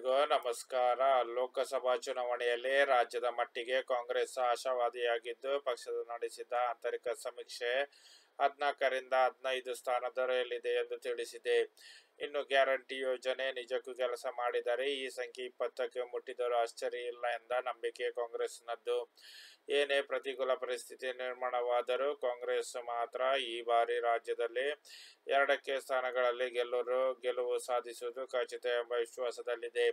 ನಮಸ್ಕಾರ. ಲೋಕಸಭಾ ಚುನಾವಣೆಯಲ್ಲಿ ರಾಜ್ಯದ ಮಟ್ಟಿಗೆ ಕಾಂಗ್ರೆಸ್ ಆಶಾವಾದಿಯಾಗಿದ್ದು, ಪಕ್ಷದ ನಡೆಸಿದ ಆಂತರಿಕ ಸಮೀಕ್ಷೆ 14ರಿಂದ 15 ಸ್ಥಾನ ದೊರೆಯಲಿದೆ ಎಂದು ತಿಳಿಸಿದೆ. ಇನ್ನು ಗ್ಯಾರಂಟಿ ಯೋಜನೆ ನಿಜಕ್ಕೂ ಕೆಲಸ ಮಾಡಿದರೆ ಈ ಸಂಖ್ಯೆ 20ಕ್ಕೆ ಮುಟ್ಟಿದರೂ ಆಶ್ಚರ್ಯ ಇಲ್ಲ ಎಂದ ನಂಬಿಕೆ ಕಾಂಗ್ರೆಸ್ನದ್ದು. ಏನೇ ಪ್ರತಿಕೂಲ ಪರಿಸ್ಥಿತಿ ನಿರ್ಮಾಣವಾದರೂ ಕಾಂಗ್ರೆಸ್ ಮಾತ್ರ ಈ ಬಾರಿ ರಾಜ್ಯದಲ್ಲಿ 2 ಸ್ಥಾನಗಳಲ್ಲಿ ಗೆಲುವು ಸಾಧಿಸುವುದು ಖಚಿತ ಎಂಬ ವಿಶ್ವಾಸದಲ್ಲಿದೆ.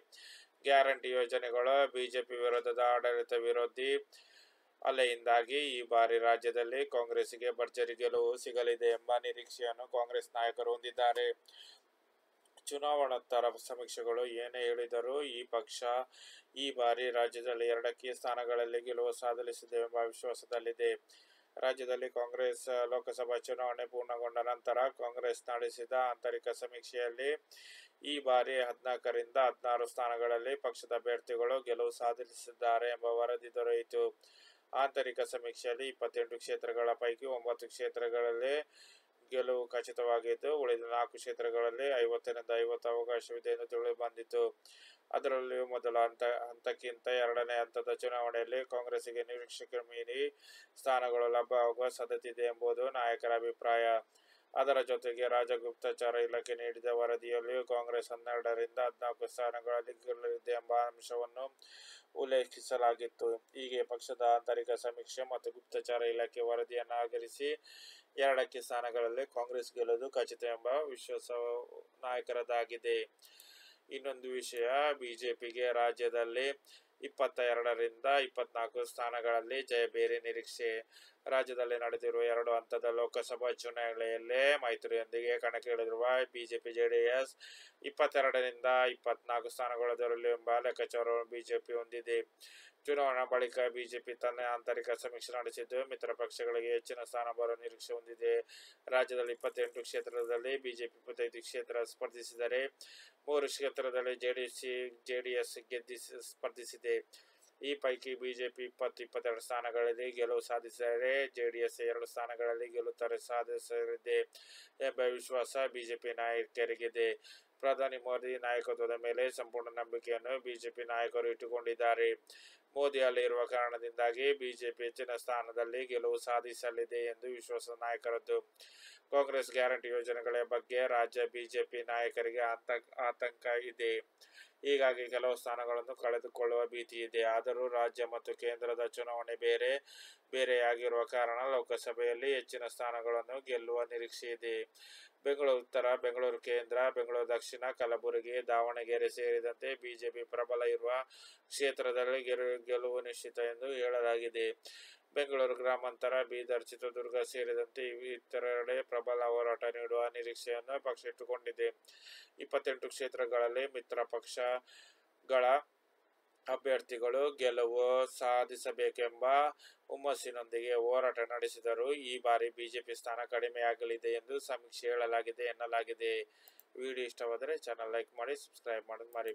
ಗ್ಯಾರಂಟಿ ಯೋಜನೆಗಳು, ಬಿಜೆಪಿ ವಿರೋಧದ ಆಡಳಿತ ವಿರೋಧಿ ಅಲೆಯಿಂದಾಗಿ ಈ ಬಾರಿ ರಾಜ್ಯದಲ್ಲಿ ಕಾಂಗ್ರೆಸ್ಸಿಗೆ ಭರ್ಜರಿ ಗೆಲುವು ಸಿಗಲಿದೆ ಎಂಬ ನಿರೀಕ್ಷೆಯನ್ನು ಕಾಂಗ್ರೆಸ್ ನಾಯಕರು ಹೊಂದಿದ್ದಾರೆ. ಚುನಾವಣೋತ್ತರ ಸಮೀಕ್ಷೆಗಳು ಏನೇ ಹೇಳಿದರೂ ಈ ಪಕ್ಷ ಈ ಬಾರಿ ರಾಜ್ಯದಲ್ಲಿ 2 ಸ್ಥಾನಗಳಲ್ಲಿ ಗೆಲುವು ಸಾಧಿಸಲಿದೆ ಎಂಬ ವಿಶ್ವಾಸದಲ್ಲಿದೆ. ರಾಜ್ಯದಲ್ಲಿ ಕಾಂಗ್ರೆಸ್ ಲೋಕಸಭಾ ಚುನಾವಣೆ ಪೂರ್ಣಗೊಂಡ ನಂತರ ಕಾಂಗ್ರೆಸ್ ನಡೆಸಿದ ಆಂತರಿಕ ಸಮೀಕ್ಷೆಯಲ್ಲಿ ಈ ಬಾರಿ 14ರಿಂದ 16 ಸ್ಥಾನಗಳಲ್ಲಿ ಪಕ್ಷದ ಅಭ್ಯರ್ಥಿಗಳು ಗೆಲುವು ಸಾಧಿಸಲಿದ್ದಾರೆ ಎಂಬ ವರದಿ ದೊರೆಯಿತು. ಆಂತರಿಕ ಸಮೀಕ್ಷೆಯಲ್ಲಿ 28 ಕ್ಷೇತ್ರಗಳ ಪೈಕಿ 9 ಕ್ಷೇತ್ರಗಳಲ್ಲಿ ಗೆಲುವು ಖಚಿತವಾಗಿದ್ದು, ಉಳಿದ 4 ಕ್ಷೇತ್ರಗಳಲ್ಲಿ 50ರಿಂದ 50 ಅವಕಾಶವಿದೆ ಎಂದು ತಿಳಿದುಬಂದಿತು. ಅದರಲ್ಲಿಯೂ ಮೊದಲ ಹಂತಕ್ಕಿಂತ 2ನೇ ಹಂತದ ಚುನಾವಣೆಯಲ್ಲಿ ಕಾಂಗ್ರೆಸ್ಸಿಗೆ ನಿರೀಕ್ಷೆಗೆ ಮೀರಿ ಸ್ಥಾನಗಳು ಲಭ್ಯವಾಗುವ ಸಾಧ್ಯತೆಯಿದೆ ಎಂಬುದು ನಾಯಕರ ಅಭಿಪ್ರಾಯ. ಅದರ ಜೊತೆಗೆ ರಾಜ್ಯ ಗುಪ್ತಚರ ಇಲಾಖೆ ನೀಡಿದ ವರದಿಯಲ್ಲಿಯೂ ಕಾಂಗ್ರೆಸ್ 12ರಿಂದ 14 ಸ್ಥಾನಗಳಲ್ಲಿ ಗೆಲ್ಲಲಿದೆ ಎಂಬ ಅಂಶವನ್ನು ಉಲ್ಲೇಖಿಸಲಾಗಿತ್ತು. ಹೀಗೆ ಪಕ್ಷದ ಆಂತರಿಕ ಸಮೀಕ್ಷೆ ಮತ್ತು ಗುಪ್ತಚರ ಇಲಾಖೆ ವರದಿಯನ್ನು ಆಧರಿಸಿ 2 ಸ್ಥಾನಗಳಲ್ಲಿ ಕಾಂಗ್ರೆಸ್ ಗೆಲ್ಲುವುದು ಖಚಿತ ಎಂಬ ವಿಶ್ವಾಸ ನಾಯಕರದಾಗಿದೆ. ಇನ್ನೊಂದು ವಿಷಯ, ಬಿಜೆಪಿಗೆ ರಾಜ್ಯದಲ್ಲಿ 22ರಿಂದ 24 ಸ್ಥಾನಗಳಲ್ಲಿ ಜಯಭೇರಿ ನಿರೀಕ್ಷೆ. ರಾಜ್ಯದಲ್ಲಿ ನಡೆದಿರುವ 2 ಹಂತದ ಲೋಕಸಭಾ ಚುನಾವಣೆಯಲ್ಲಿ ಮೈತ್ರಿಯೊಂದಿಗೆ ಕಣಕ್ಕಿಳಿದಿರುವ ಬಿಜೆಪಿ-ಜೆಡಿಎಸ್ 22ರಿಂದ 24 ಸ್ಥಾನಗಳು ದೊರೆಯಲಿವೆ ಎಂಬ ಲೆಕ್ಕಾಚಾರವನ್ನು ಬಿಜೆಪಿ ಹೊಂದಿದೆ. ಚುನಾವಣಾ ಬಳಿಕ ಬಿಜೆಪಿ ತನ್ನ ಆಂತರಿಕ ಸಮೀಕ್ಷೆ ನಡೆಸಿದ್ದು, ಮಿತ್ರ ಪಕ್ಷಗಳಿಗೆ ಹೆಚ್ಚಿನ ಸ್ಥಾನ ಬರುವ ನಿರೀಕ್ಷೆ ಹೊಂದಿದೆ. ರಾಜ್ಯದಲ್ಲಿ 28 ಕ್ಷೇತ್ರದಲ್ಲಿ ಬಿಜೆಪಿ 25 ಕ್ಷೇತ್ರ ಸ್ಪರ್ಧಿಸಿದರೆ 3 ಕ್ಷೇತ್ರದಲ್ಲಿ ಜೆಡಿಎಸ್ ಸ್ಪರ್ಧಿಸಿದೆ. ಈ ಪೈಕಿ ಬಿಜೆಪಿ 20-22 ಸ್ಥಾನಗಳಲ್ಲಿ ಗೆಲುವು ಸಾಧಿಸಿದರೆ ಜೆಡಿಎಸ್ 2 ಸ್ಥಾನಗಳಲ್ಲಿ ಗೆಲುವು ಸಾಧಿಸಲಿದೆ ಎಂಬ ವಿಶ್ವಾಸ ಬಿಜೆಪಿ ನಾಯಕರಿಗಿದೆ. ಪ್ರಧಾನಿ ಮೋದಿ ನಾಯಕತ್ವದ ಮೇಲೆ ಸಂಪೂರ್ಣ ನಂಬಿಕೆಯನ್ನು ಬಿಜೆಪಿ ನಾಯಕರು ಇಟ್ಟುಕೊಂಡಿದ್ದಾರೆ. ಮೋದಿ ಅಲ್ಲಿರುವ ಕಾರಣದಿಂದಾಗಿ ಬಿಜೆಪಿ ಹೆಚ್ಚಿನ ಸ್ಥಾನದಲ್ಲಿ ಗೆಲುವು ಸಾಧಿಸಲಿದೆ ಎಂದು ವಿಶ್ವಾಸ ನಾಯಕರದ್ದು. ಕಾಂಗ್ರೆಸ್ ಗ್ಯಾರಂಟಿ ಯೋಜನೆಗಳ ಬಗ್ಗೆ ರಾಜ್ಯ ಬಿಜೆಪಿ ನಾಯಕರಿಗೆ ಆತಂಕ ಇದೆ. ಹೀಗಾಗಿ ಕೆಲವು ಸ್ಥಾನಗಳನ್ನು ಕಳೆದುಕೊಳ್ಳುವ ಭೀತಿ ಇದೆ. ಆದರೂ ರಾಜ್ಯ ಮತ್ತು ಕೇಂದ್ರದ ಚುನಾವಣೆ ಬೇರೆ ಬೇರೆಯಾಗಿರುವ ಕಾರಣ ಲೋಕಸಭೆಯಲ್ಲಿ ಹೆಚ್ಚಿನ ಸ್ಥಾನಗಳನ್ನು ಗೆಲ್ಲುವ ನಿರೀಕ್ಷೆ ಇದೆ. ಬೆಂಗಳೂರು ಉತ್ತರ, ಬೆಂಗಳೂರು ಕೇಂದ್ರ, ಬೆಂಗಳೂರು ದಕ್ಷಿಣ, ಕಲಬುರಗಿ, ದಾವಣಗೆರೆ ಸೇರಿದಂತೆ ಬಿಜೆಪಿ ಪ್ರಬಲ ಇರುವ ಕ್ಷೇತ್ರದಲ್ಲಿ ಗೆಲುವು ನಿಶ್ಚಿತ ಎಂದು ಹೇಳಲಾಗಿದೆ. ಬೆಂಗಳೂರು ಗ್ರಾಮಾಂತರ, ಬೀದರ್, ಚಿತ್ರದುರ್ಗ ಸೇರಿದಂತೆ ಇತರೆಡೆ ಪ್ರಬಲ ಹೋರಾಟ ನೀಡುವ ನಿರೀಕ್ಷೆಯನ್ನು ಪಕ್ಷ ಇಟ್ಟುಕೊಂಡಿದೆ. 28 ಕ್ಷೇತ್ರಗಳಲ್ಲಿ ಮಿತ್ರ ಪಕ್ಷಗಳ ಅಭ್ಯರ್ಥಿಗಳು ಗೆಲುವು ಸಾಧಿಸಬೇಕೆಂಬ ಹುಮ್ಮಸ್ಸಿನೊಂದಿಗೆ ಹೋರಾಟ ನಡೆಸಿದರೂ ಈ ಬಾರಿ ಬಿಜೆಪಿ ಸ್ಥಾನ ಕಡಿಮೆಯಾಗಲಿದೆ ಎಂದು ಸಮೀಕ್ಷೆ ಹೇಳಲಾಗಿದೆ ಎನ್ನಲಾಗಿದೆ. ವಿಡಿಯೋ ಇಷ್ಟವಾದರೆ ಚಾನಲ್ ಲೈಕ್ ಮಾಡಿ, ಸಬ್ಸ್ಕ್ರೈಬ್ ಮಾಡೋದು ಮರಿಬೇಡಿ.